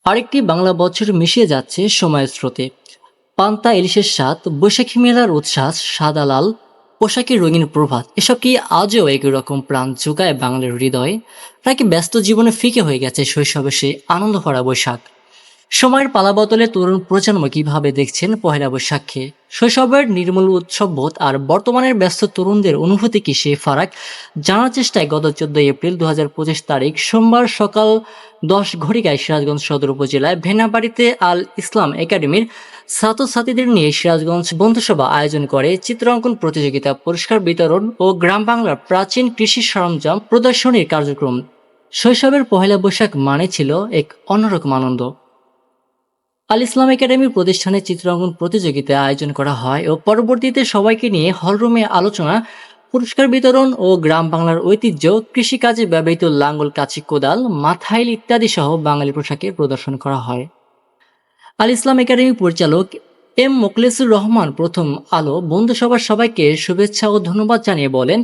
আরেকটি বাংলা বছর মিশিয়ে যাচ্ছে সময়ের স্রোতে। পান্তা ইলিশের স্বাদ, বৈশাখী মেলার উচ্ছ্বাস, সাদা লাল পোশাকের রঙিন প্রভাত, এসব কি আজও একই রকম প্রাণ জোগায় বাঙালির হৃদয়ে? নাকি ব্যস্ত জীবনে ফিকে হয়ে গেছে শৈশবে সেই আনন্দ ভরা বৈশাখ? সময়ের পালাবদলে তরুণ প্রজন্ম কিভাবে দেখছেন পহেলা বৈশাখকে? শৈশবের নির্মূল উৎসববোধ আর বর্তমানের ব্যস্ত তরুণদের অনুভূতি কি সেই ফারাক? জানার চেষ্টায় গত 14 এপ্রিল 2025 তারিখ সোমবার সকাল 10 ঘটিকায় সিরাজগঞ্জ সদর উপজেলায় ভেনাবাড়িতে আল ইসলাম একাডেমির ছাত্রছাত্রীদের নিয়ে সিরাজগঞ্জ বন্ধুসভা আয়োজন করে চিত্রাঙ্কন প্রতিযোগিতা, পুরস্কার বিতরণ ও গ্রাম বাংলার প্রাচীন কৃষি সরঞ্জাম প্রদর্শনীর কার্যক্রম। শৈশবের পহেলা বৈশাখ মানে ছিল এক অন্যরকম আনন্দ। আল ইসলাম একাডেমির প্রতিষ্ঠানে চিত্রাঙ্কন প্রতিযোগিতা আয়োজন করা হয় ও পরবর্তীতে সবাইকে নিয়ে হলরুমে আলোচনা, পুরস্কার বিতরণ ও গ্রাম বাংলার ঐতিহ্য, কৃষিকাজে ব্যবহৃত লাঙ্গল, কাঁচি, কোদাল, মাথাইল ইত্যাদি সহ বাঙালি পোশাকে প্রদর্শন করা হয়। আল ইসলাম একাডেমি পরিচালক এম মোখলেসুর রহমান প্রথম আলো বন্ধুসভার সবাইকে শুভেচ্ছা ও ধন্যবাদ জানিয়ে বলেন,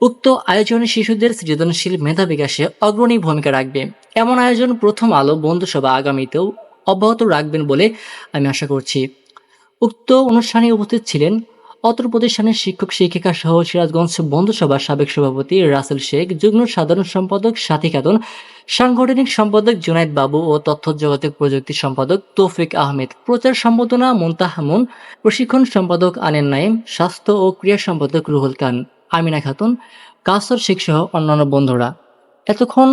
উক্ত আয়োজনে শিশুদের সৃজনশীল মেধা বিকাশে অগ্রণী ভূমিকা রাখবে। এমন আয়োজন প্রথম আলো বন্ধুসভা আগামীতেও অব্যাহত রাখবেন বলে আমি আশা করছি। উক্ত অনুষ্ঠানে উপস্থিত ছিলেন অত্র প্রতিষ্ঠানের শিক্ষক শিক্ষিকা সহ সিরাজগঞ্জ বন্ধুসভার সাবেক সভাপতি রাসেল শেখ, যুগ্ম সাধারণ সম্পাদক সাথী খাতুন, সাংগঠনিক সম্পাদক জুনাইদ বাবু ও তথ্য যোগাযোগ প্রযুক্তি সম্পাদক তৌফিক আহমেদ, প্রচার সম্পাদনা মুনতাহামুন, প্রশিক্ষণ সম্পাদক আনেন নাইম, স্বাস্থ্য ও ক্রীড়া সম্পাদক রুহুল খান, আমিনা খাতুন, কাসর শেখ সহ অন্যান্য বন্ধুরা। এতক্ষণ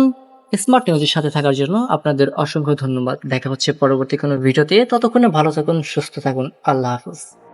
স্মার্ট নিউজের সাথে থাকার জন্য আপনাদের অসংখ্য ধন্যবাদ। দেখা হচ্ছে পরবর্তী কোনো ভিডিওতে। ততক্ষণে ভালো থাকুন, সুস্থ থাকুন। আল্লাহ হাফিজ।